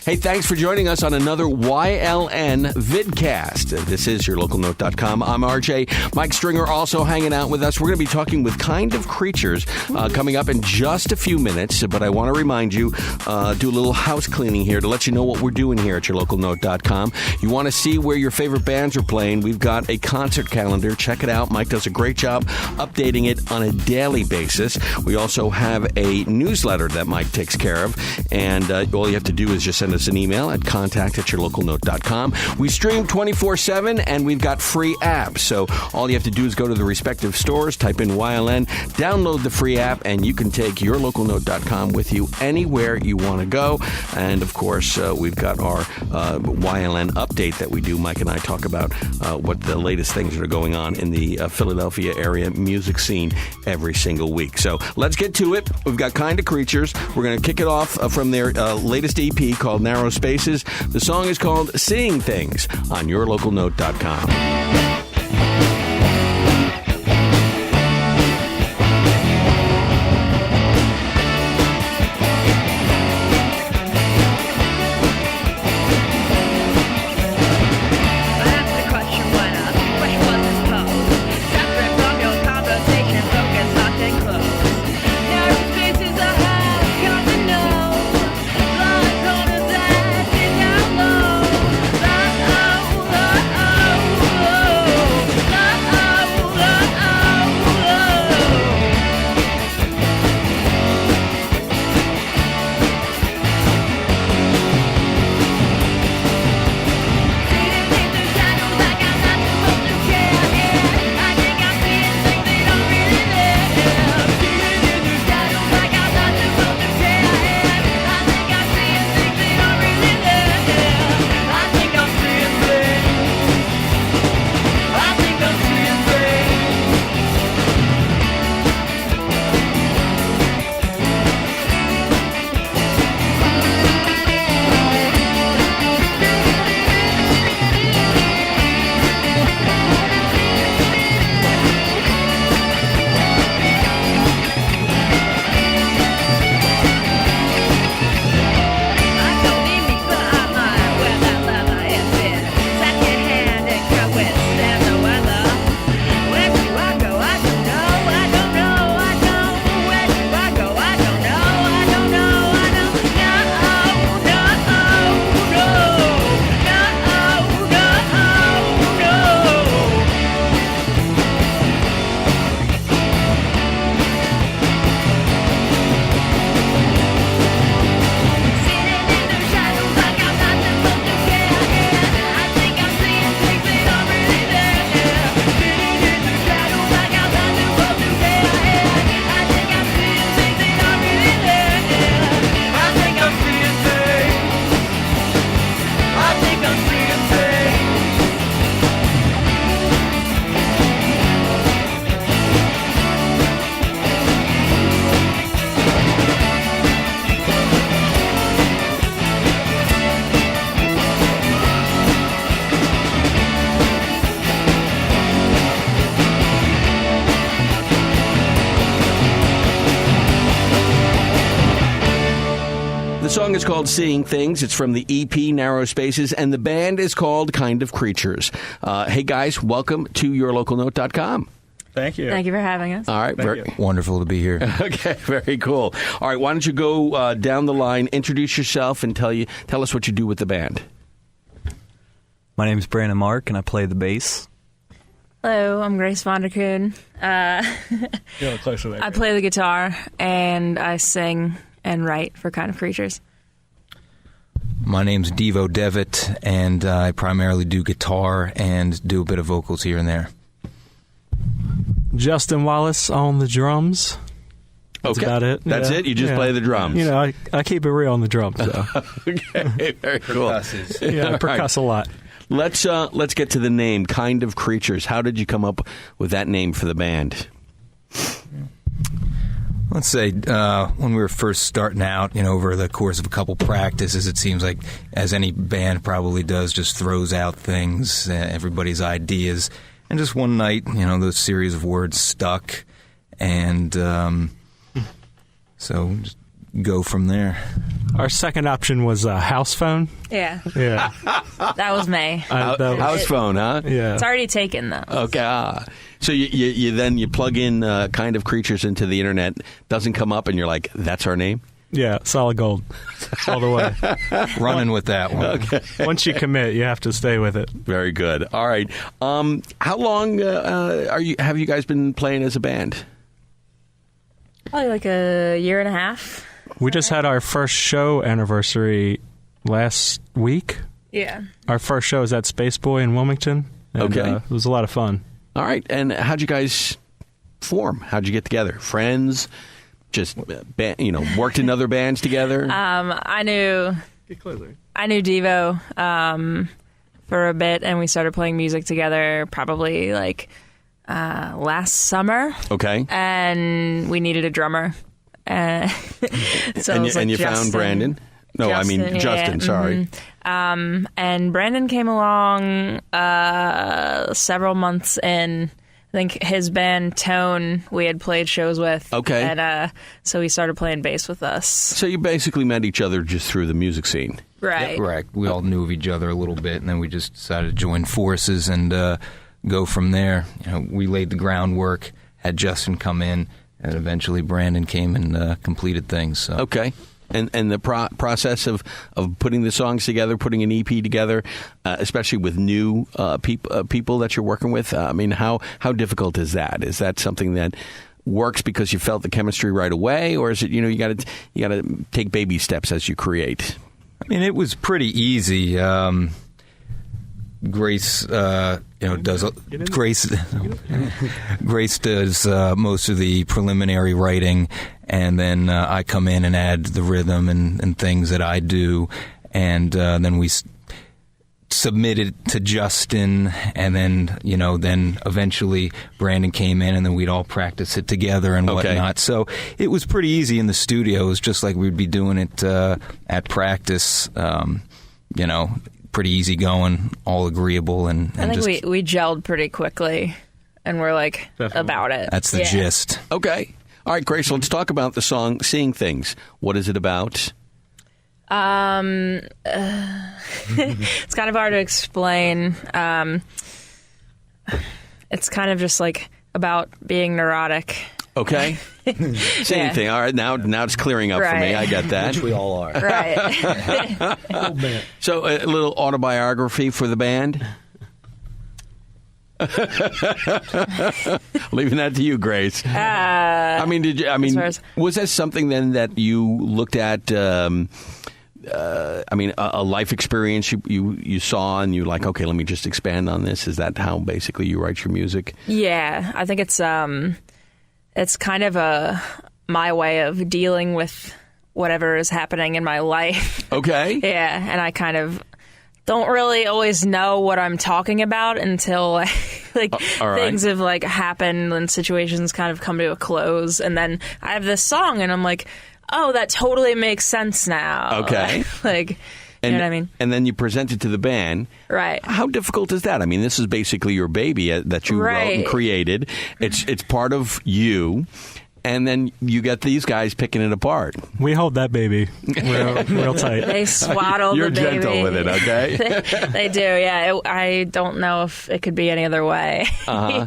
Hey, thanks for joining us on another YLN VIDCAST. This is yourlocalnote.com. I'm RJ. Mike Stringer also hanging out with us. We're going to be talking with Kind of Creatures coming up in just a few minutes. But I want to remind you, do a little house cleaning here to let you know what we're doing here at yourlocalnote.com. You want to see where your favorite bands are playing? We've got a concert calendar. Check it out. Mike does a great job updating it on a daily basis. We also have a newsletter that Mike takes care of. And all you have to do is just send us an email at contact@yourlocalnote.com. We stream 24/7, and we've got free apps. So all you have to do is go to the respective stores, type in YLN, download the free app, and you can take yourlocalnote.com with you anywhere you want to go. And, of course, we've got our YLN update that we do. Mike and I talk about what the latest things that are going on in the Philadelphia area music scene every single week. So let's get to it. We've got Kind of Creatures. We're going to kick it off from their latest EP called Narrow Spaces. The song is called Seeing Things on yourlocalnote.com. The song is called Seeing Things. It's from the EP Narrow Spaces, and the band is called Kind of Creatures. Hey, guys, welcome to yourlocalnote.com. Thank you. Thank you for having us. All right. Thank you. Wonderful to be here. Okay, very cool. All right, why don't you go down the line, introduce yourself, and tell us what you do with the band. My name is Brandyn Mark, and I play the bass. Hello, I'm Grace Vonderkoon. You're a little closer there. I play the guitar, and I sing and write for Kind of Creatures. My name's Devo Devitt, and I primarily do guitar and do a bit of vocals here and there. Justin Wallace on the drums. That's about it. That's it? You just play the drums? You know, I keep it real on the drums, so. Okay, very cool. Yeah, I percuss a lot. Let's get to the name, Kind of Creatures. How did you come up with that name for the band? Let's say when we were first starting out, over the course of a couple practices, it seems like, as any band probably does, just throws out things, everybody's ideas. And just one night, those series of words stuck. And so just go from there. Our second option was a house phone. Yeah, Yeah. that was me. House phone, huh? Yeah. It's already taken though. Okay. So you plug in Kind of Creatures into the internet, doesn't come up, and you're like, that's our name? Yeah, solid gold. All the way. Running with that one. Okay. Once you commit, you have to stay with it. Very good. All right. How long have you guys been playing as a band? Probably like a year and a half. We just had our first show anniversary last week. Yeah. Our first show was at Space Boy in Wilmington. And, Okay. it was a lot of fun. All right. And how'd you guys form? How'd you get together? Friends? Just worked in other bands together? I knew Devo for a bit, and we started playing music together probably like last summer. Okay. And we needed a drummer. So And you found Justin. Brandyn? No, I mean Justin, Justin, yeah, sorry. And Brandyn came along several months in. I think his band Tone we had played shows with. Okay. And so he started playing bass with us. So you basically met each other just through the music scene. Right. Correct. We all knew of each other a little bit, and then we just decided to join forces and go from there. We laid the groundwork, had Justin come in, and eventually Brandyn came and completed things. So. Okay. And the process of putting the songs together, putting an EP together, especially with new people that you're working with, I mean, how difficult is that? Is that something that works because you felt the chemistry right away, or is it you got to take baby steps as you create? I mean, it was pretty easy. Grace, Grace does most of the preliminary writing, and then I come in and add the rhythm and things that I do, and then we submit it to Justin, and then then eventually Brandyn came in, and then we'd all practice it together and whatnot. So it was pretty easy in the studio. It was just like we'd be doing it at practice. Pretty easy going, all agreeable, and I think just, we gelled pretty quickly, and we're like about it. that's the gist. Okay. All right, Grace, let's talk about the song Seeing Things. What is it about? It's kind of hard to explain. It's kind of just like about being neurotic. Okay. Same thing. All right, now it's clearing up for me. I get that. Which we all are. Right. So a little autobiography for the band? Leaving that to you, Grace. Was that something then that you looked at? A life experience you saw, and you're like, okay, let me just expand on this. Is that how basically you write your music? Yeah, I think it's kind of my way of dealing with whatever is happening in my life. Okay. Yeah, and I kind of don't really always know what I'm talking about until things have happened and situations kind of come to a close, and then I have this song and I'm like, oh, that totally makes sense now. Okay. You know what I mean? And then you present it to the band. Right. How difficult is that? I mean, this is basically your baby that you wrote and created. It's part of you. And then you get these guys picking it apart. We hold that baby real tight. They swaddle the baby. You're gentle with it, okay? They do, yeah. I don't know if it could be any other way. Uh-huh.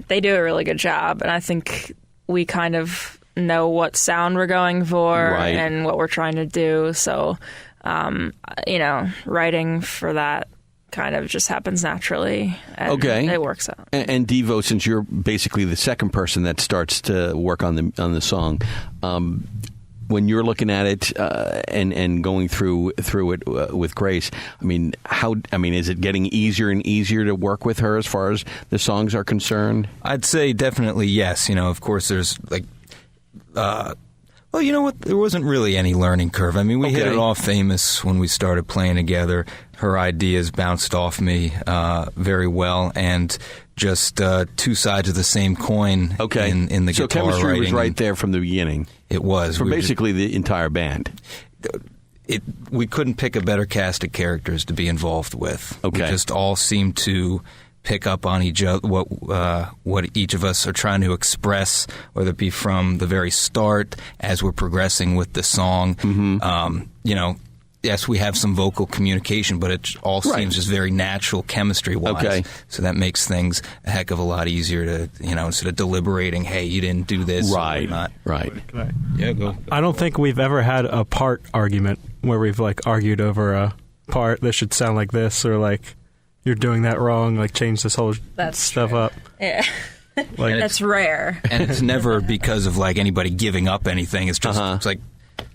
They do a really good job, and I think we kind of know what sound we're going for and what we're trying to do. So, writing for that kind of just happens naturally. And it works out. And Devo, since you're basically the second person that starts to work on the song, when you're looking at it and going through it with Grace, is it getting easier and easier to work with her as far as the songs are concerned? I'd say definitely yes. Of course, there's well, you know what? There wasn't really any learning curve. I mean, we hit it off famous when we started playing together. Her ideas bounced off me very well, and just two sides of the same coin in the guitar writing. So chemistry was right there from the beginning. It was. For basically the entire band. We couldn't pick a better cast of characters to be involved with. Okay. We just all seemed to pick up on each other, what each of us are trying to express, whether it be from the very start as we're progressing with the song. Yes, we have some vocal communication, but it all seems just very natural chemistry-wise. Okay. So that makes things a heck of a lot easier to, instead of deliberating, hey, you didn't do this or not. Right. Yeah, go. I don't think we've ever had a part argument where we've argued over a part that should sound like this, or you're doing that wrong, change this whole stuff true. up. Yeah. That's rare. And it's never because of anybody giving up anything. It's just it's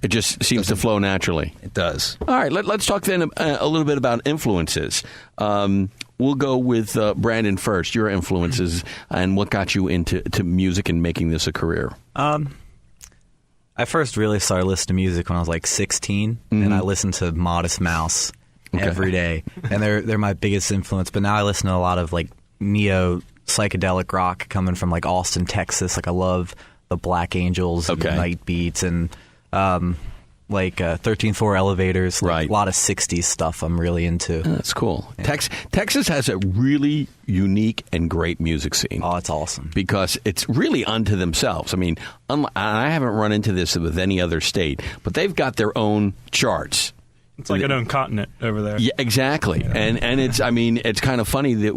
it just seems to flow naturally. It does. All right, let's talk then a little bit about influences. We'll go with Brandyn first. Your influences and what got you into music and making this a career. I first really started listening to music when I was 16, and I listened to Modest Mouse every day, and they're my biggest influence. But now I listen to a lot of neo psychedelic rock coming from Austin, Texas. I love the Black Angels, and Night Beats, and 13th Floor Elevators. A lot of 60s stuff I'm really into. That's cool. Yeah. Texas has a really unique and great music scene. Oh, it's awesome. Because it's really unto themselves. I mean, I haven't run into this with any other state, but they've got their own charts. It's like an own continent over there. Yeah, exactly. Yeah. And it's kind of funny that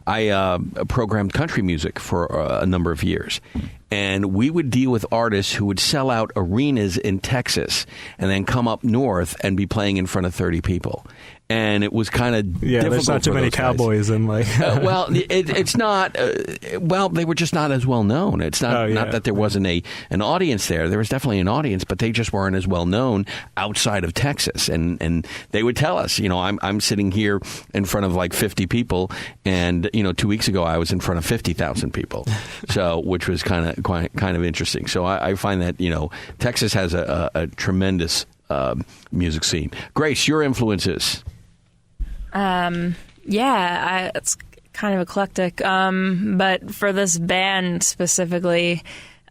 I programmed country music for a number of years. And we would deal with artists who would sell out arenas in Texas and then come up north and be playing in front of 30 people. And it was kind of difficult. There's not too many cowboys in well, it's not. They were just not as well known. It's not not that there wasn't an audience there. There was definitely an audience, but they just weren't as well known outside of Texas. And they would tell us, I'm sitting here in front of 50 people, and 2 weeks ago I was in front of 50,000 people. So, which was kind of interesting. So I find that Texas has a tremendous music scene. Grace, your influences. It's kind of eclectic. But for this band specifically,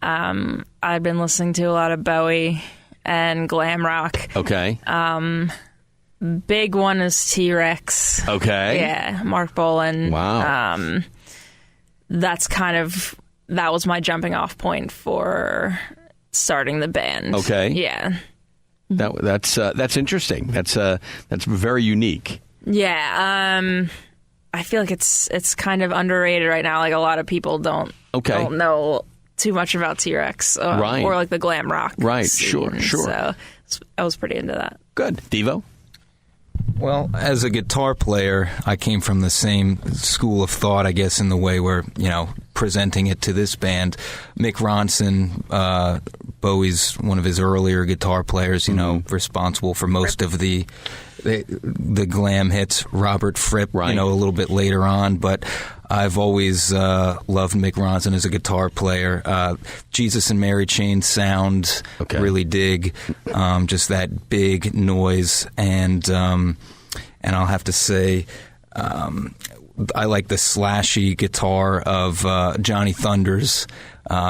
I've been listening to a lot of Bowie and glam rock. Okay. Big one is T-Rex. Okay. Yeah, Mark Bolan. Wow. That was my jumping off point for starting the band. Okay. Yeah. That's interesting. That's very unique. Yeah, I feel like it's kind of underrated right now. A lot of people don't know too much about T-Rex or the glam rock. Right, scene. sure. So I was pretty into that. Good. Devo? Well, as a guitar player, I came from the same school of thought, I guess, in the way we're, presenting it to this band. Mick Ronson, Bowie's one of his earlier guitar players, responsible for most of the glam hits. Robert Fripp, a little bit later on, but I've always loved Mick Ronson as a guitar player. Jesus and Mary Chain sound, really dig. Just that big noise, and I'll have to say, I like the slashy guitar of Johnny Thunders.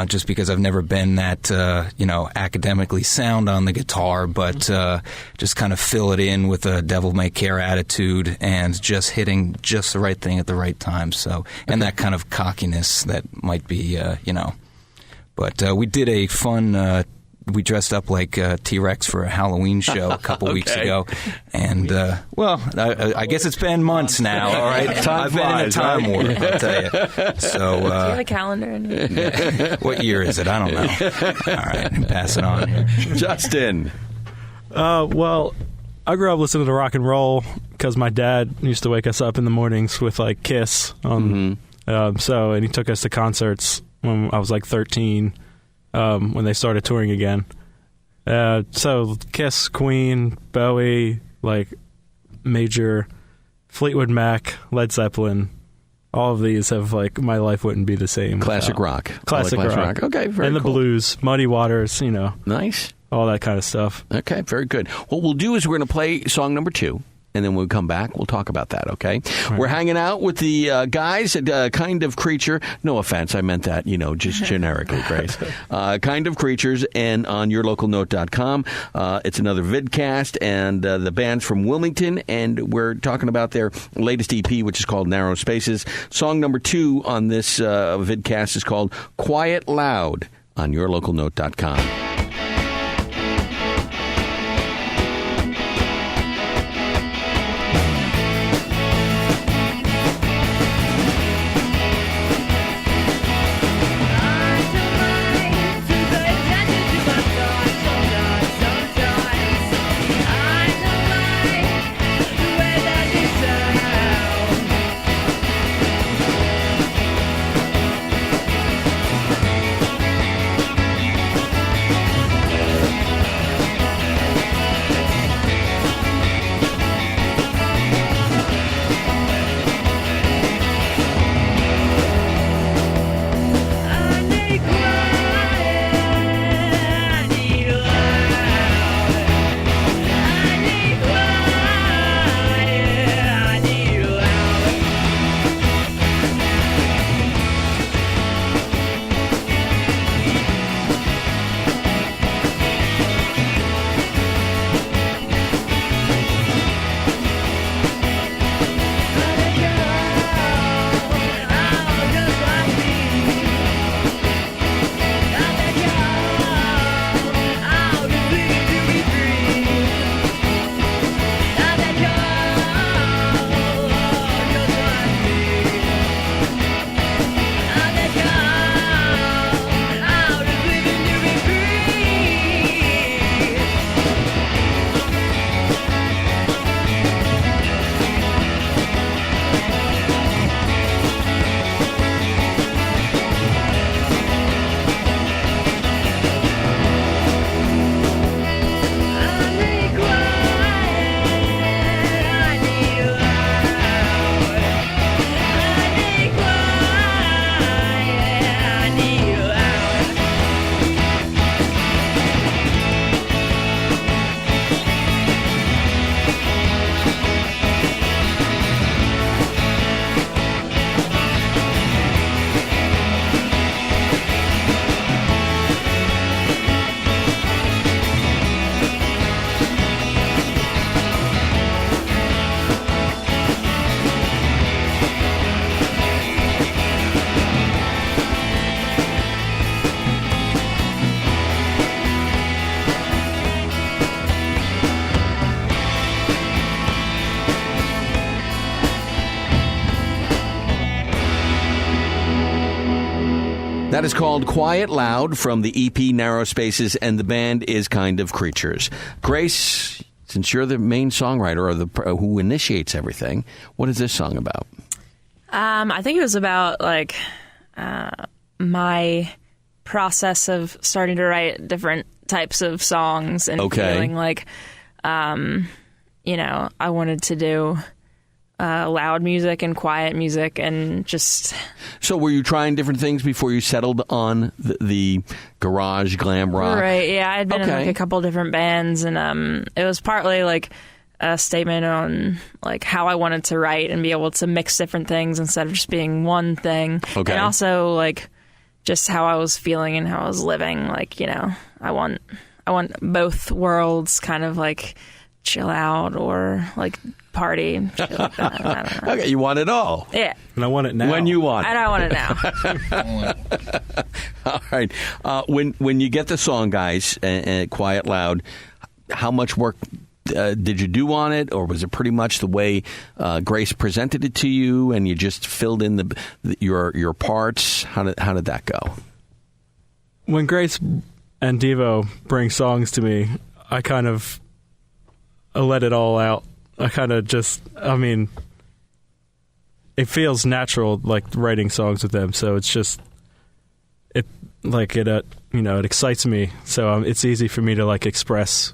Just because I've never been that, academically sound on the guitar, but just kind of fill it in with a devil may care attitude and just hitting just the right thing at the right time. So, and that kind of cockiness that might be, But we did a fun. We dressed up like T-Rex for a Halloween show a couple weeks ago, and I guess it's been months now. All right, I've been in a time warp, I'll tell you. So, do you have a calendar? What year is it? I don't know. All right, pass it on here. Justin. Well, I grew up listening to rock and roll because my dad used to wake us up in the mornings with Kiss. And he took us to concerts when I was 13. When they started touring again. So Kiss, Queen, Bowie, major Fleetwood Mac, Led Zeppelin, all of these have my life wouldn't be the same. Classic rock. Classic rock. Okay, very And the cool. blues, Muddy Waters, Nice. all that kind of stuff. Okay, very good. What we'll do is we're going to play song number 2. and then when we come back, we'll talk about that, okay? Right. We're hanging out with the guys at Kind of Creature. No offense, I meant that, just generically, Grace. Kind of Creatures, and on yourlocalnote.com. It's another vidcast, and the band's from Wilmington, and we're talking about their latest EP, which is called Narrow Spaces. Song number 2 on this vidcast is called Quiet Loud on yourlocalnote.com. That is called Quiet Loud from the EP Narrow Spaces, and the band is Kind of Creatures. Grace, since you're the main songwriter or the who initiates everything, what is this song about? I think it was about my process of starting to write different types of songs and feeling like, I wanted to do loud music and quiet music and just... So were you trying different things before you settled on the garage glam rock? Right, yeah. I had been in a couple different bands, and it was partly a statement on how I wanted to write and be able to mix different things instead of just being one thing. Okay. And also just how I was feeling and how I was living. I want both worlds, kind of chill out or party, shit like that. I don't know. Okay, you want it all. Yeah. And I want it now. When you want it. And I want it now. All right. When you get the song, guys, and Quiet Loud, how much work did you do on it, or was it pretty much the way Grace presented it to you, and you just filled in your parts? How did that go? When Grace and Devo bring songs to me, I kind of let it all out. I kind of it feels natural, writing songs with them. So it's just, it excites me. So it's easy for me to express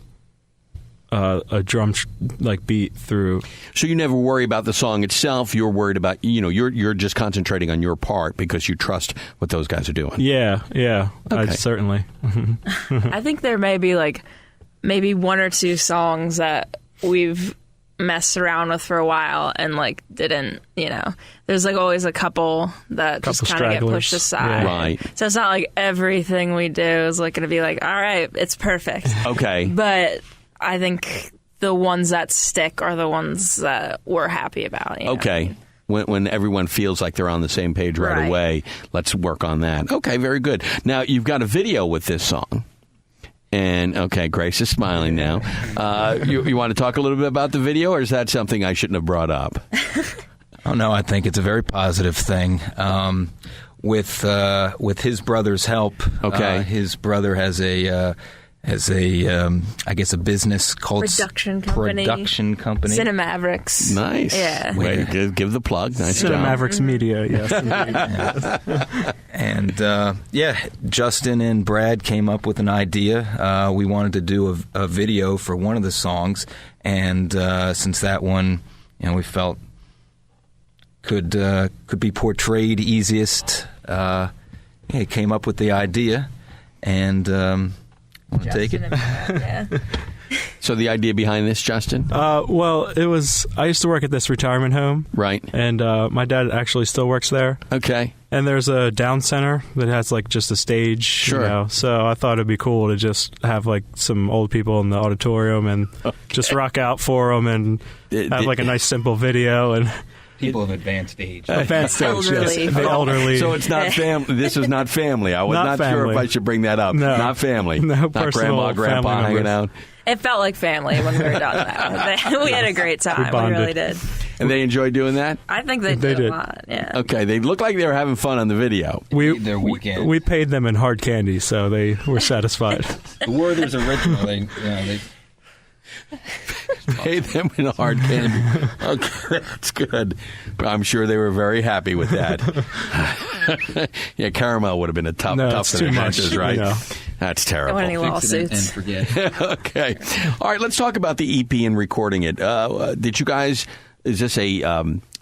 a drum beat through. So you never worry about the song itself. You're worried about, you're just concentrating on your part because you trust what those guys are doing. Yeah. Okay. I certainly. I think there may be maybe one or two songs that we've messed around with for a while and like didn't, there's like always a couple that just kind of get pushed aside. Yeah. Right. So it's not like everything we do is like going to be like, all right, it's perfect. Okay. But I think the ones that stick are the ones that we're happy about. Okay. When everyone feels like they're on the same page right away, let's work on that. Okay, very good. Now, you've got a video with this song. And, okay, Grace is smiling now. You want to talk a little bit about the video, or is that something I shouldn't have brought up? Oh, no, I think it's a very positive thing. With his brother's help, his brother has a business called production company. Cinemavericks. Nice. Yeah. Way to give the plug. Nice job. Cinemavericks Media, yes. And Justin and Brad came up with an idea. We wanted to do a video for one of the songs, and since that one, we felt could be portrayed easiest, he came up with the idea, and. Want to take it? Yeah. So the idea behind this, Justin? Well, it was, I used to work at this retirement home. Right. And my dad actually still works there. Okay. And there's a Down Center that has like just a stage. Sure. So I thought it'd be cool to just have like some old people in the auditorium and just rock out for them and have like a nice simple video and... People of advanced age. Advanced age, yes. The elderly. So it's not family. This is not family. I was not sure if I should bring that up. No. Not family. No, not grandma, grandpa hanging out. It felt like family when we were done that. We had a great time. We really did. And they enjoyed doing that? I think they did a lot, yeah. Okay, they looked like they were having fun on the video. Their weekend. We paid them in hard candy, so they were satisfied. The Werther's original. They Pay them in hard candy. Okay, that's good. I'm sure they were very happy with that. Yeah, caramel would have been a tough too much, right? That's terrible. Any lawsuits. and forget. Okay. All right, let's talk about the EP and recording it. Did you guys, is this a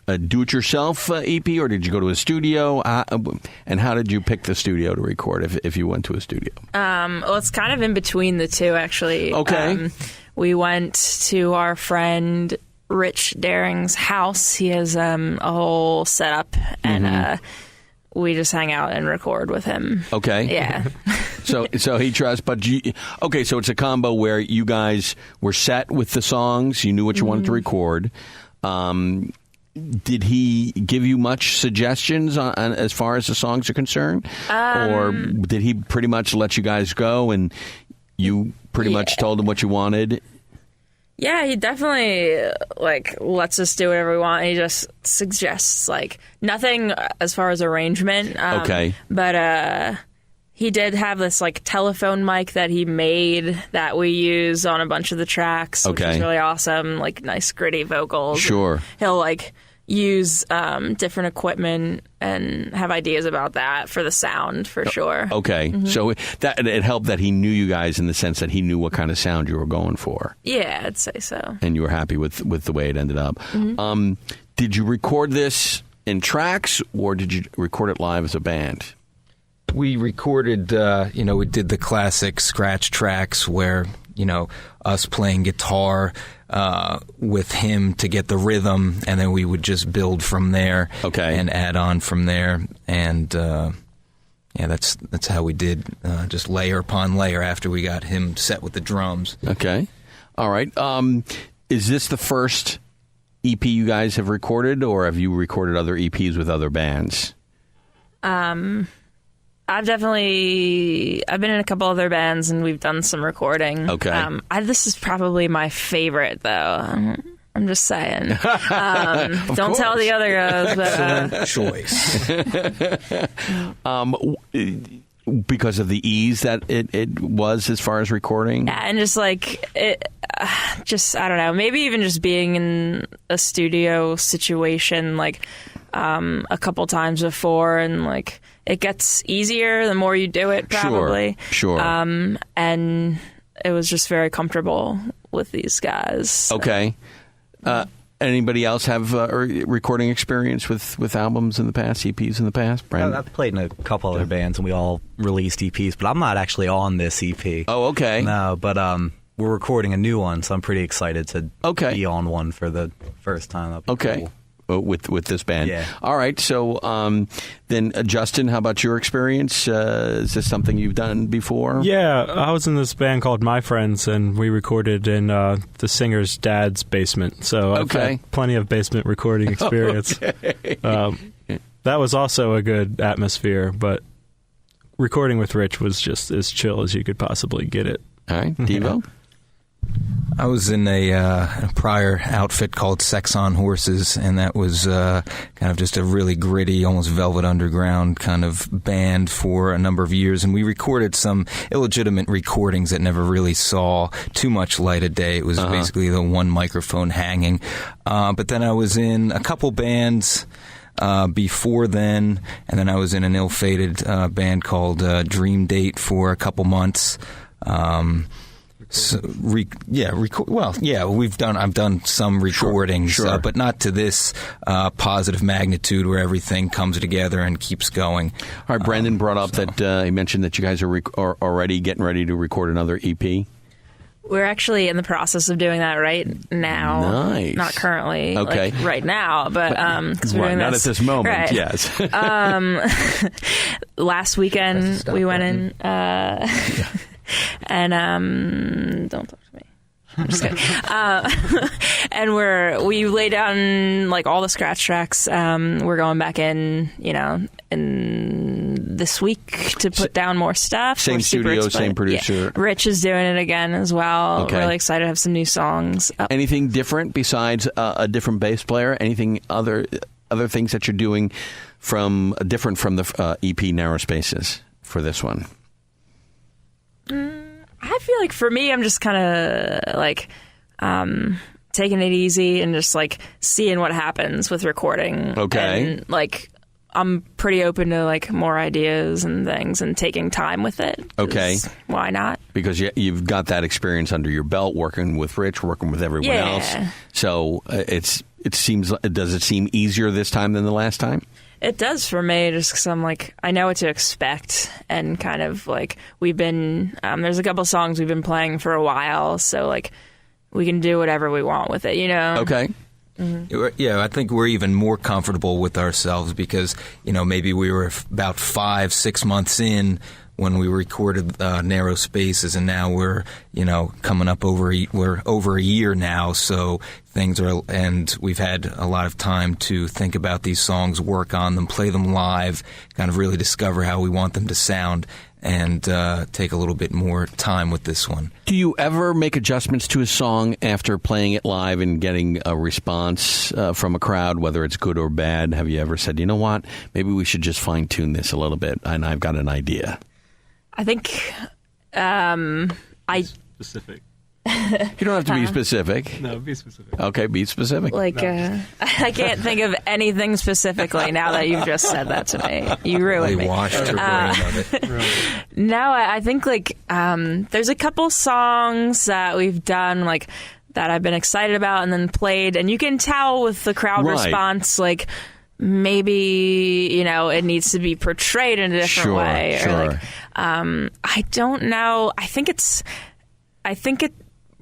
do-it-yourself EP, or did you go to a studio? And how did you pick the studio to record if you went to a studio? Well, it's kind of in between the two, actually. Okay. We went to our friend Rich Daring's house. He has a whole setup, and we just hang out and record with him. Okay. Yeah. So he trusts, but so it's a combo where you guys were set with the songs, you knew what you wanted to record. Did he give you much suggestions on as far as the songs are concerned? Or did he pretty much let you guys go and you pretty much told him what you wanted? Yeah, he definitely lets us do whatever we want. He just suggests nothing as far as arrangement. Okay. But he did have this telephone mic that he made that we use on a bunch of the tracks, which is really awesome. Nice gritty vocals. Sure. And he'll use different equipment and have ideas about that for the sound for sure. Okay. So that it helped that he knew you guys in the sense that he knew what kind of sound you were going for. Yeah, I'd say so. And you were happy with the way it ended up. Did you record this in tracks or did you record it live as a band? We recorded, we did the classic scratch tracks where, us playing guitar with him to get the rhythm, and then we would just build from there and add on from there. And, that's how we did, just layer upon layer after we got him set with the drums. Okay. All right. Is this the first EP you guys have recorded, or have you recorded other EPs with other bands? I've been in a couple other bands and we've done some recording. Okay. This is probably my favorite though. I'm just saying. Don't tell the other guys. But Choice. Because of the ease that it was as far as recording? Yeah, and just I don't know, maybe even just being in a studio situation a couple times before, and it gets easier the more you do it, probably. Sure. And it was just very comfortable with these guys. So. Okay. Anybody else have recording experience with albums in the past, EPs in the past? Brandyn? I've played in a couple other bands, and we all released EPs, but I'm not actually on this EP. Oh, okay. No, but we're recording a new one, so I'm pretty excited to be on one for the first time. That'd be cool. With this band. Yeah. All right. So then, Justin, how about your experience? Is this something you've done before? Yeah, I was in this band called My Friends, and we recorded in the singer's dad's basement. So I've had plenty of basement recording experience. That was also a good atmosphere, but recording with Rich was just as chill as you could possibly get it. All right. Devo? I was in a prior outfit called Sex on Horses, and that was kind of just a really gritty, almost Velvet Underground kind of band for a number of years. And we recorded some illegitimate recordings that never really saw too much light of day. It was basically the one microphone hanging. But then I was in a couple bands before then, and then I was in an ill-fated band called Dream Date for a couple months. I've done some recordings, sure. But not to this positive magnitude where everything comes together and keeps going. All right, Brandyn brought up that he mentioned that you guys are already getting ready to record another EP. We're actually in the process of doing that right now. Nice. Not currently, like right now, but because we're doing not this, at this moment. right. Yes. Last weekend we went in. And don't talk to me. I'm just kidding. And we lay down like all the scratch tracks. We're going back in this week to put down more stuff. Same studio, same producer. Yeah. Rich is doing it again as well. Okay. Really excited to have some new songs. Anything different besides a different bass player? Anything other things that you're doing different from the EP Narrow Spaces for this one? I feel like for me, I'm just kind of like taking it easy and just like seeing what happens with recording. Okay. And like I'm pretty open to like more ideas and things and taking time with it. Okay. Why not? Because you've got that experience under your belt working with Rich, working with everyone else. So does it seem easier this time than the last time? It does for me, just because I'm like, I know what to expect, and kind of like we've been, there's a couple songs we've been playing for a while, so like we can do whatever we want with it, Okay. Mm-hmm. Yeah, I think we're even more comfortable with ourselves because, maybe we were about 5-6 months in when we recorded Narrow Spaces, and now we're, coming up we're over a year now, so and we've had a lot of time to think about these songs, work on them, play them live, kind of really discover how we want them to sound, and take a little bit more time with this one. Do you ever make adjustments to a song after playing it live and getting a response from a crowd, whether it's good or bad? Have you ever said, you know what, maybe we should just fine-tune this a little bit, and I've got an idea? I think Specific. You don't have to be specific. No, be specific. Okay, be specific. Like, I can't think of anything specifically now that you've just said that to me. You ruined me. They washed her brain of it. No, I think like there's a couple songs that we've done like that I've been excited about and then played, and you can tell with the crowd response like maybe it needs to be portrayed in a different way. Sure. Or like I don't know. I think it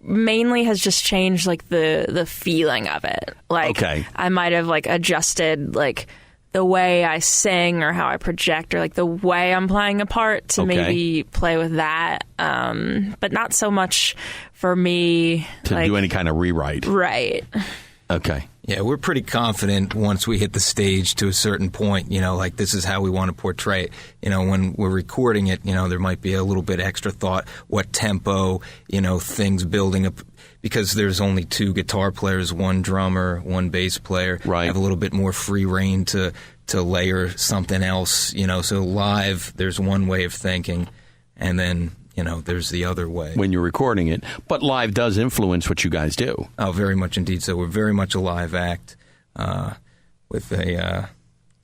mainly has just changed like the feeling of it. Like I might have like adjusted like the way I sing or how I project or like the way I'm playing a part to maybe play with that. But not so much for me to do any kind of rewrite. Right. Okay. Yeah, we're pretty confident once we hit the stage to a certain point, like this is how we want to portray it. When we're recording it, there might be a little bit extra thought, what tempo, things building up, because there's only 2 guitar players, 1 drummer, 1 bass player. Right. Have a little bit more free reign to layer something else, so live there's one way of thinking, and then there's the other way. When you're recording it. But live does influence what you guys do. Oh, very much indeed. So we're very much a live act with a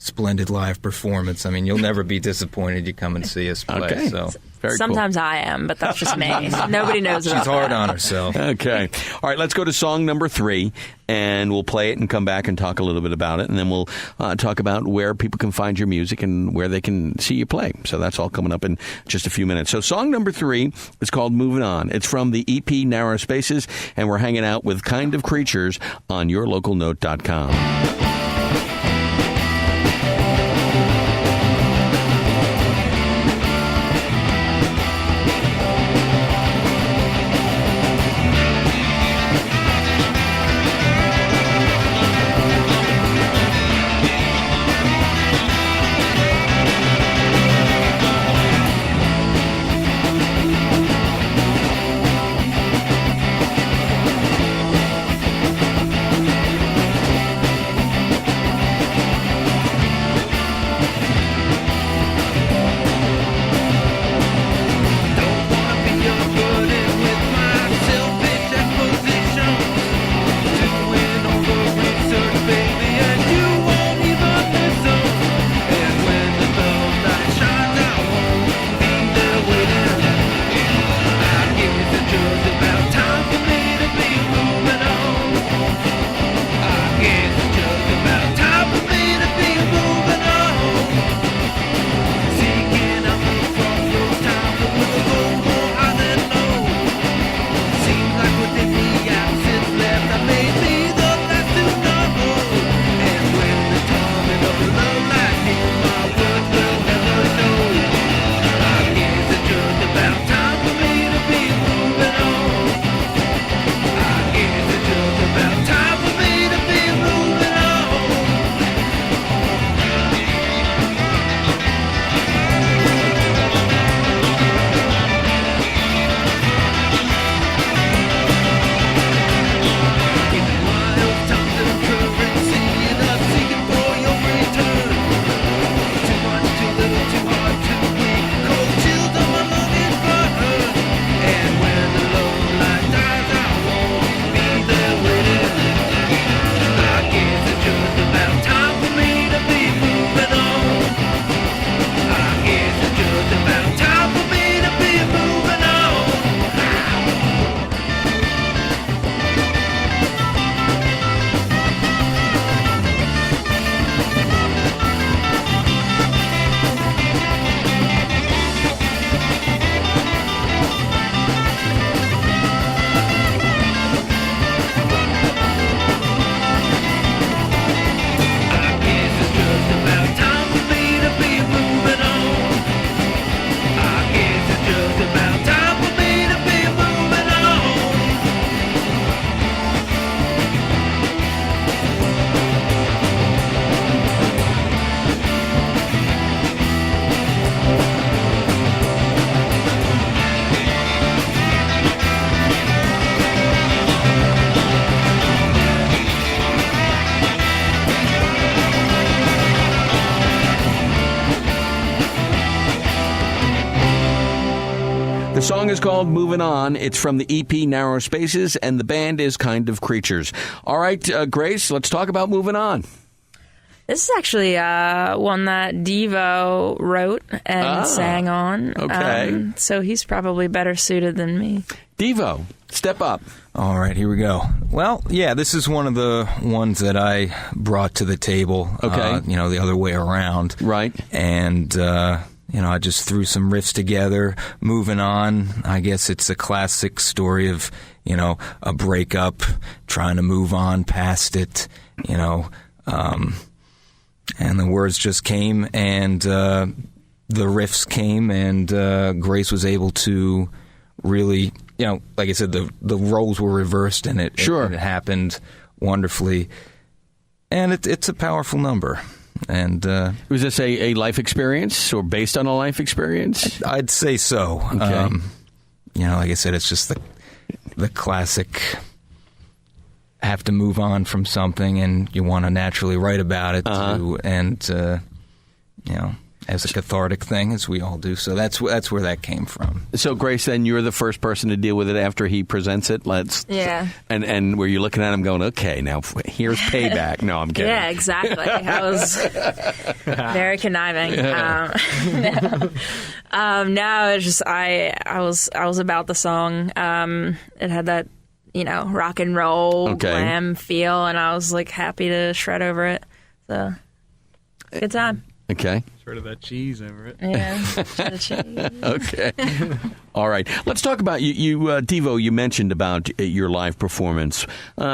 splendid live performance. I mean, you'll never be disappointed. You come and see us play. Okay. So. Very Sometimes I am, but that's just me. Nobody knows about She's hard that. on herself. Okay. All right, let's go to song number 3, and we'll play it and come back and talk a little bit about it, and then we'll talk about where people can find your music and where they can see you play. So that's all coming up in just a few minutes. So song number 3 is called Moving On. It's from the EP Narrow Spaces, and we're hanging out with Kind of Creatures on yourlocalnote.com. The song is called Moving On. It's from the EP Narrow Spaces, and the band is Kind of Creatures. All right, Grace, let's talk about Moving On. This is actually one that Devo wrote and sang on. Okay. So he's probably better suited than me. Devo, step up. All right, here we go. Well, yeah, this is one of the ones that I brought to the table. Okay. The other way around. Right. And, I just threw some riffs together. Moving on, I guess it's a classic story of, a breakup, trying to move on past it, and the words just came, and the riffs came, and Grace was able to really, like I said, the roles were reversed, and it happened wonderfully. And it's a powerful number. And was this a life experience or based on a life experience? I'd say so. Okay. Like I said, it's just the classic have to move on from something and you want to naturally write about it too. And, as a cathartic thing, as we all do. So that's where that came from. So, Grace, then you're the first person to deal with it after he presents it. Yeah. And where you're looking at him going, okay, now here's payback. No, I'm kidding. Yeah, exactly. I was very conniving. No, it's just I was about the song. It had that, rock and roll glam feel, and I was like happy to shred over it. So, good time. Okay. Sort of that cheese over it. Yeah. Cheese. Okay. All right. Let's talk about you, Devo. You mentioned about your live performance.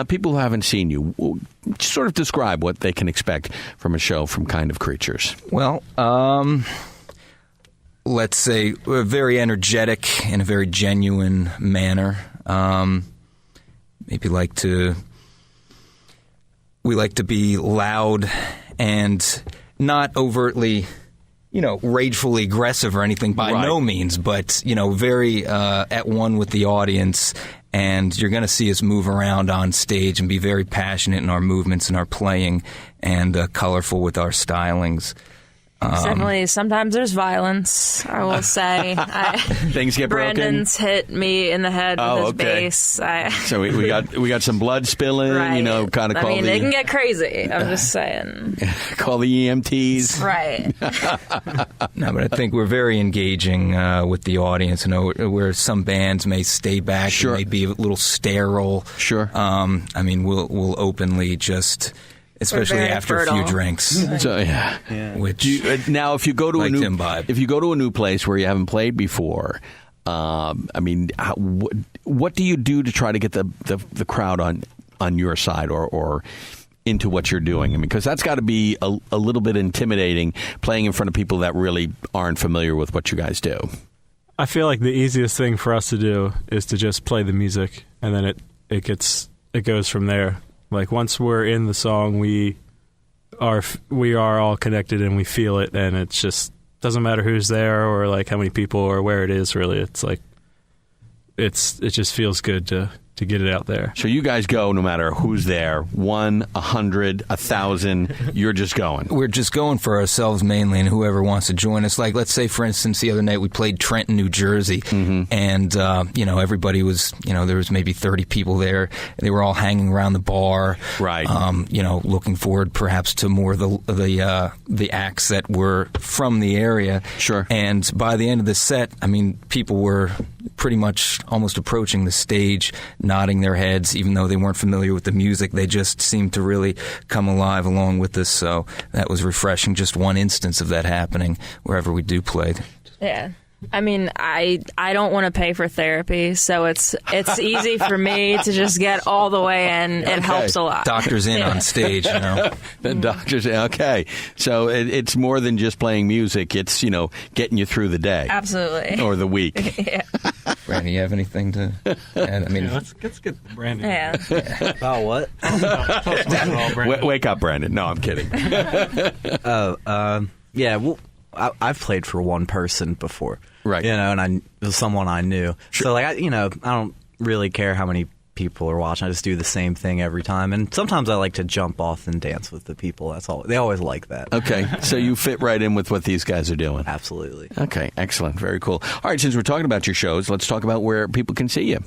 People who haven't seen you, sort of describe what they can expect from a show from Kind of Creatures. Well, let's say we're very energetic in a very genuine manner. Maybe we like to be loud and not overtly, ragefully aggressive or anything by no means, but, very at one with the audience. And you're going to see us move around on stage and be very passionate in our movements and our playing and colorful with our stylings. Definitely. Sometimes there's violence, I will say. Things get broken. Brandon's hit me in the head with his bass. So we got some blood spilling. Right. Kind of. It can get crazy. I'm just saying. Call the EMTs. Right. No, but I think we're very engaging with the audience. Where some bands may stay back, sure, may be a little sterile. Sure. We'll openly just. Especially after a few drinks. So yeah. Which now, if you go to like if you go to a new place where you haven't played before, what do you do to try to get the crowd on your side or into what you're doing? Because that's got to be a little bit intimidating, playing in front of people that really aren't familiar with what you guys do. I feel like the easiest thing for us to do is to just play the music, and then it goes from there. Like once we're in the song, we are all connected and we feel it, and it just doesn't matter who's there or like how many people or where it is. Really, it's like it just feels good to get it out there. So you guys go no matter who's there, 1, 100, 1,000. You're just going. We're just going for ourselves mainly, and whoever wants to join us. Like, let's say, for instance, the other night we played Trenton, New Jersey, and everybody was, there was maybe 30 people there. They were all hanging around the bar, right? Looking forward perhaps to more of the acts that were from the area. Sure. And by the end of the set, people were pretty much almost approaching the stage, nodding their heads, even though they weren't familiar with the music. They just seemed to really come alive along with us. So that was refreshing. Just one instance of that happening wherever we do play. Yeah. I don't want to pay for therapy, so it's easy for me to just get all the way in. It helps a lot. Doctor's in on stage, The doctor's in. Okay. So it's more than just playing music. It's, getting you through the day. Absolutely. Or the week. Yeah. Brandyn, you have anything to add? Let's get Brandyn. Yeah. About what? Wake up, Brandyn. No, I'm kidding. Yeah, well, I've played for one person before. Right. And it was someone I knew. Sure. So, I don't really care how many people are watching. I just do the same thing every time. And sometimes I like to jump off and dance with the people. That's all. They always like that. Okay. So you fit right in with what these guys are doing. Absolutely. Okay. Excellent. Very cool. All right. Since we're talking about your shows, let's talk about where people can see you.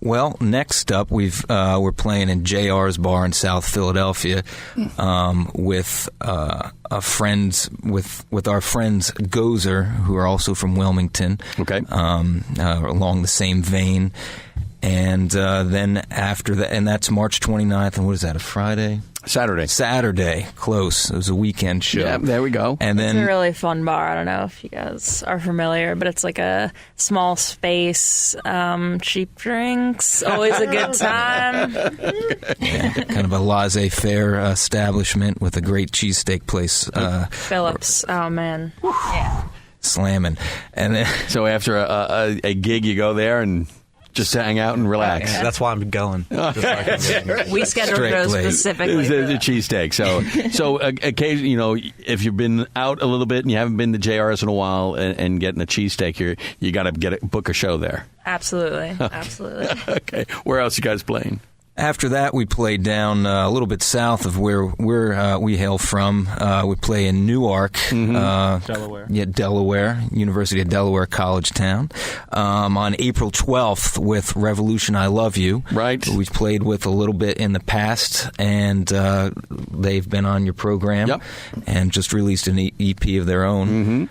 Well, next up, we're playing in JR's Bar in South Philadelphia with our friends Gozer, who are also from Wilmington. Okay, along the same vein. And then after that, and that's March 29th. And what is that, a Friday? Saturday. Close. It was a weekend show. Yeah, there we go. And then it's a really fun bar. I don't know if you guys are familiar, but it's like a small space, cheap drinks, always a good time. Yeah, kind of a laissez-faire establishment with a great cheesesteak place. Phillips. Oh, man. Yeah. Slamming. And then, so after a gig, you go there and just hang out and relax. Yeah, that's why I'm going. We scheduled those specifically. The cheesesteak. So occasionally, if you've been out a little bit and you haven't been to JR's in a while and getting a cheesesteak, you got to book a show there. Absolutely. Okay. Where else you guys playing? After that, we played down a little bit south of where we hail from. We play in Newark, Delaware. Yeah, Delaware, University of Delaware College Town. On April 12th with Revolution I Love You. Right. Who we've played with a little bit in the past, and they've been on your program. Yep. And just released an EP of their own. Mm-hmm.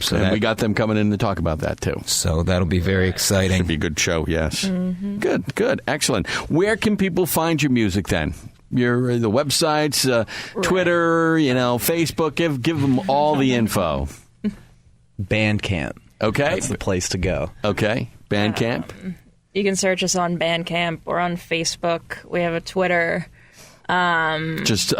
So we got them coming in to talk about that, too. So that'll be very exciting. Should be a good show, yes. Mm-hmm. Good, excellent. Where can people find your music then? The websites, Twitter, Facebook. Give them all the info. Bandcamp. Okay. That's the place to go. Okay. Bandcamp. You can search us on Bandcamp or on Facebook. We have a Twitter. Just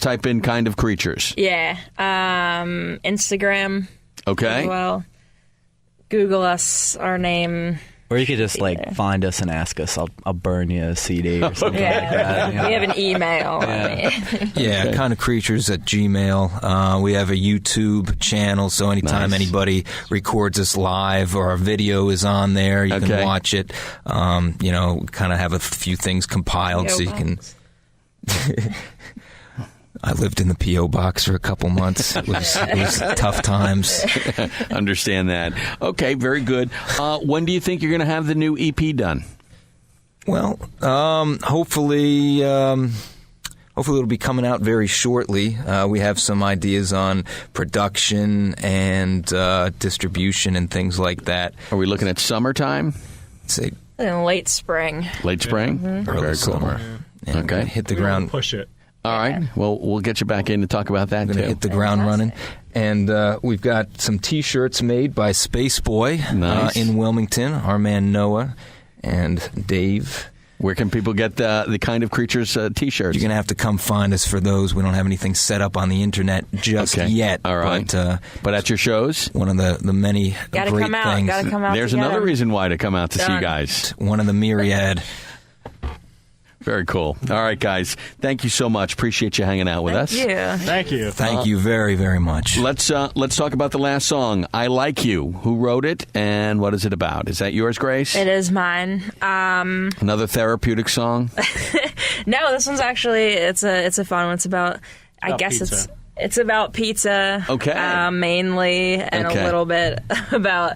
type in Kind of Creatures. Yeah. Instagram. Okay. As well. Google us, our name. Or you could just find us and ask us. I'll burn you a CD or something like that. We have an email. Yeah, Kind of Creatures at Gmail. We have a YouTube channel, so anytime anybody records us live or our video is on there, you can watch it. Kind of have a few things compiled so you can. I lived in the P.O. box for a couple months. It was tough times. Understand that. Okay, very good. When do you think you're going to have the new EP done? Well, hopefully it'll be coming out very shortly. We have some ideas on production and distribution and things like that. Are we looking at summertime? Say In late spring. Late spring? Mm-hmm. early Very cool. summer. And Okay. hit the We ground. push it. All right. Well, we'll get you back in to talk about that, Going to too. hit the ground running. And we've got some T-shirts made by Space Boy Nice. in Wilmington, our man Noah and Dave. Where can people get the Kind of Creatures T-shirts? You're going to have to come find us for those. We don't have anything set up on the internet just yet. All right. But at your shows? One of the many Gotta great come out. things. Gotta come out. There's to get another 'em. reason why to come out to see you Done. guys. One of the myriad. Very cool. All right, guys. Thank you so much. Appreciate you hanging out with us. Yeah. Thank you. Thank you very, very much. Let's talk about the last song, I Like You. Who wrote it and what is it about? Is that yours, Grace? It is mine. Another therapeutic song? No, this one's actually it's a fun one. It's about pizza. It's about pizza. Okay. Mainly, and Okay. a little bit about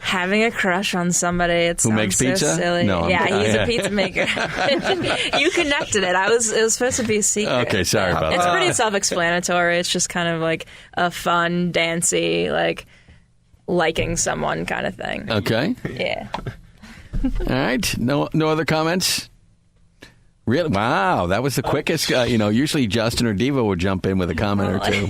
having a crush on somebody. It Who makes sounds so pizza? silly. No, he's a pizza maker. You connected it. It was supposed to be a secret. Okay, sorry about It's that. pretty self-explanatory. It's just kind of like a fun, dancey, like liking someone kind of thing. Okay. Yeah. All right. No other comments? Really? Wow, that was the quickest. Usually Justin or Devo would jump in with a comment or two.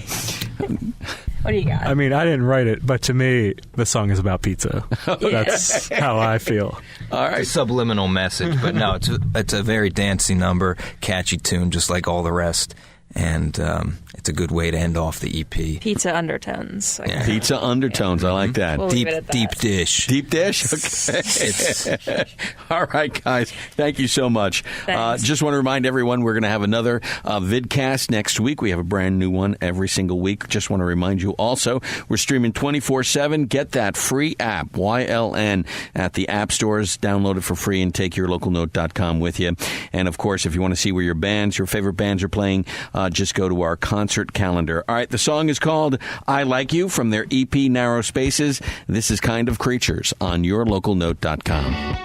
What do you got? I mean, I didn't write it, but to me, the song is about pizza. That's how I feel. All right. It's a subliminal message, but no, it's a very dancey number, catchy tune, just like all the rest. And it's a good way to end off the EP. Pizza undertones. Yeah. Pizza undertones. I like that. We'll leave it at that. Deep dish. Deep dish? Okay. All right, guys. Thank you so much. Thanks. Just want to remind everyone we're going to have another VidCast next week. We have a brand new one every single week. Just want to remind you also, we're streaming 24/7. Get that free app, YLN, at the app stores. Download it for free and take yourlocalnote.com with you. And, of course, if you want to see where your favorite bands are playing, just go to our concert calendar. All right, the song is called I Like You from their EP Narrow Spaces. This is Kind of Creatures on yourlocalnote.com.